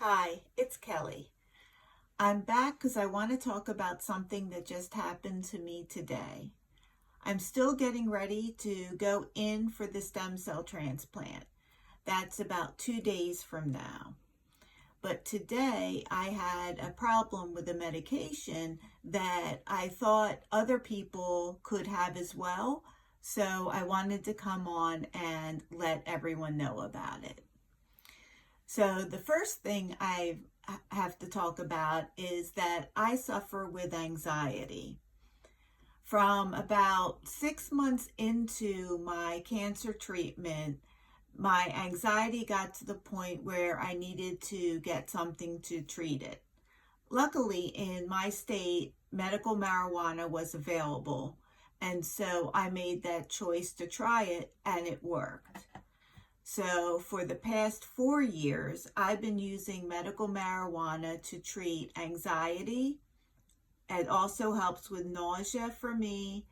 Hi, it's Kelly. I'm back because I want to talk about something that just happened to me today. I'm still getting ready to go in for the stem cell transplant. That's about 2 days from now. But today I had a problem with a medication that I thought other people could have as well. So I wanted to come on and let everyone know about it. So the first thing I have to talk about is that I suffer with anxiety. From about 6 months into my cancer treatment, my anxiety got to the point where I needed to get something to treat it. Luckily, in my state, medical marijuana was available, and so I made that choice to try it, and it worked. So, for the past 4 years, I've been using medical marijuana to treat anxiety. It also helps with nausea for me,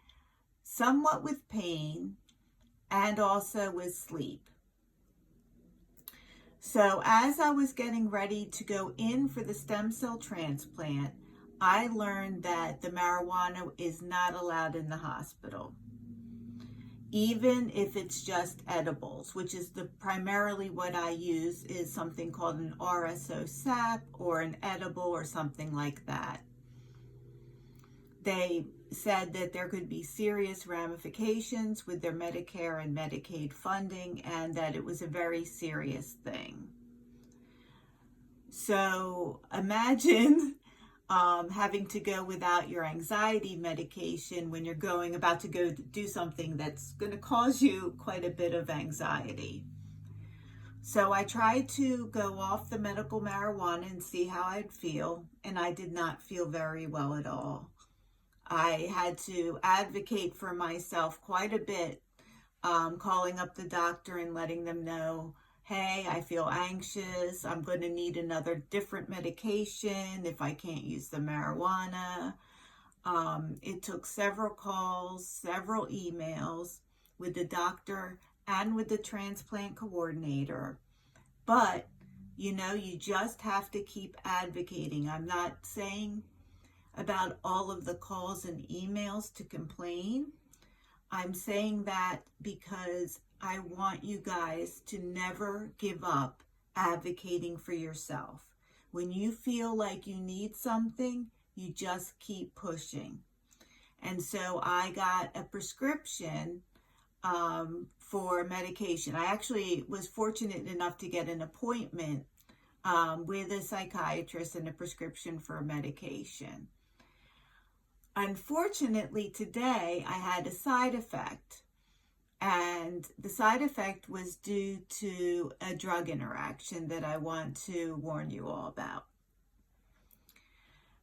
somewhat with pain, and also with sleep. So, as I was getting ready to go in for the stem cell transplant, I learned that the marijuana is not allowed in the hospital, even if it's just edibles, which is primarily what I use, is something called an RSO sap or an edible or something like that. They said that there could be serious ramifications with their Medicare and Medicaid funding, and that it was a very serious thing. So imagine having to go without your anxiety medication when you're about to go do something that's going to cause you quite a bit of anxiety. So I tried to go off the medical marijuana and see how I'd feel, and I did not feel very well at all. I had to advocate for myself quite a bit, calling up the doctor and letting them know, hey, I feel anxious. I'm going to need another different medication if I can't use the marijuana. It took several calls, several emails with the doctor and with the transplant coordinator. But, you just have to keep advocating. I'm not saying about all of the calls and emails to complain. I'm saying that because I want you guys to never give up advocating for yourself. When you feel like you need something, you just keep pushing. And so I got a prescription for medication. I actually was fortunate enough to get an appointment with a psychiatrist and a prescription for medication. Unfortunately, today I had a side effect, and the side effect was due to a drug interaction that I want to warn you all about.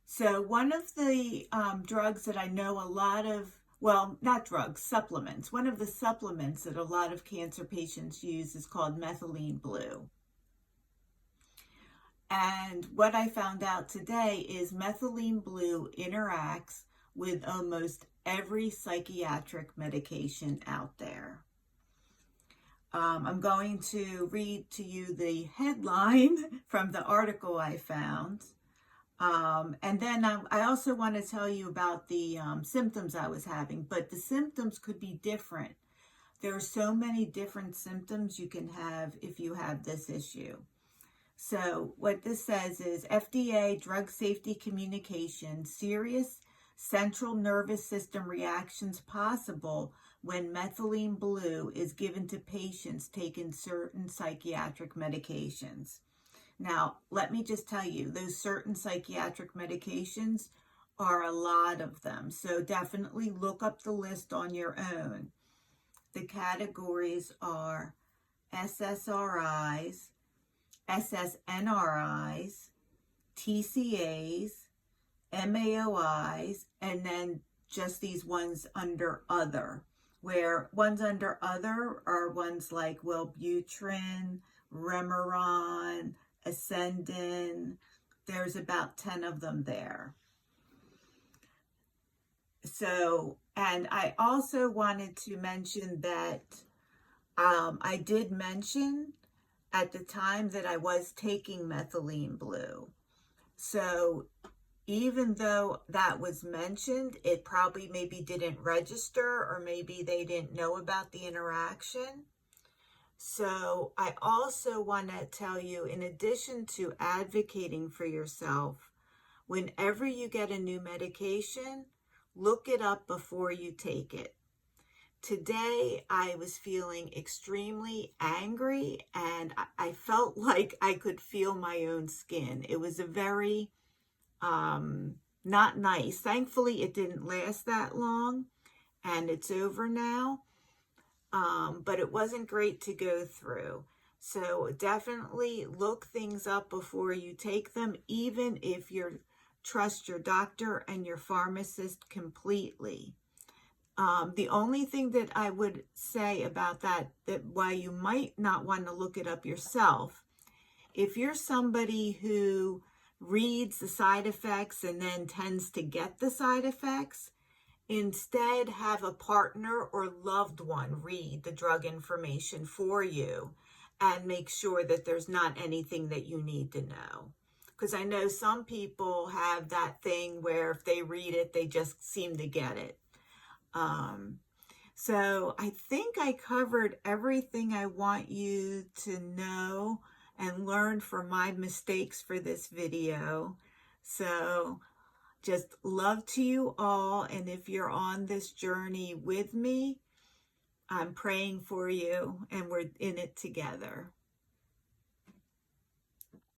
So one of the drugs that I know a lot of, well, not drugs, supplements. One of the supplements that a lot of cancer patients use is called Methylene Blue. And what I found out today is Methylene Blue interacts with almost every psychiatric medication out there. I'm going to read to you the headline from the article I found. And then I also want to tell you about the symptoms I was having, but the symptoms could be different. There are so many different symptoms you can have if you have this issue. So what this says is FDA Drug Safety Communication, serious central nervous system reactions possible when methylene blue is given to patients taking certain psychiatric medications. Now, let me just tell you, those certain psychiatric medications are a lot of them. So definitely look up the list on your own. The categories are SSRIs, SSNRIs, TCAs, MAOIs, and then just these ones under other, where ones under other are ones like Wellbutrin, Remeron, Ascendin. There's about 10 of them there. So, and I also wanted to mention that I did mention at the time that I was taking methylene blue. So even though that was mentioned, it probably maybe didn't register, or maybe they didn't know about the interaction. So I also want to tell you, in addition to advocating for yourself, whenever you get a new medication, look it up before you take it. Today, I was feeling extremely angry, and I felt like I could feel my own skin. It was a very not nice. Thankfully, it didn't last that long, and it's over now. But it wasn't great to go through. So definitely look things up before you take them, even if you trust your doctor and your pharmacist completely. The only thing that I would say about that why you might not want to look it up yourself, if you're somebody who reads the side effects and then tends to get the side effects, instead have a partner or loved one read the drug information for you and make sure that there's not anything that you need to know. Because I know some people have that thing where if they read it, they just seem to get it. So I think I covered everything I want you to know and learn from my mistakes for this video. So just love to you all. And if you're on this journey with me, I'm praying for you, and we're in it together.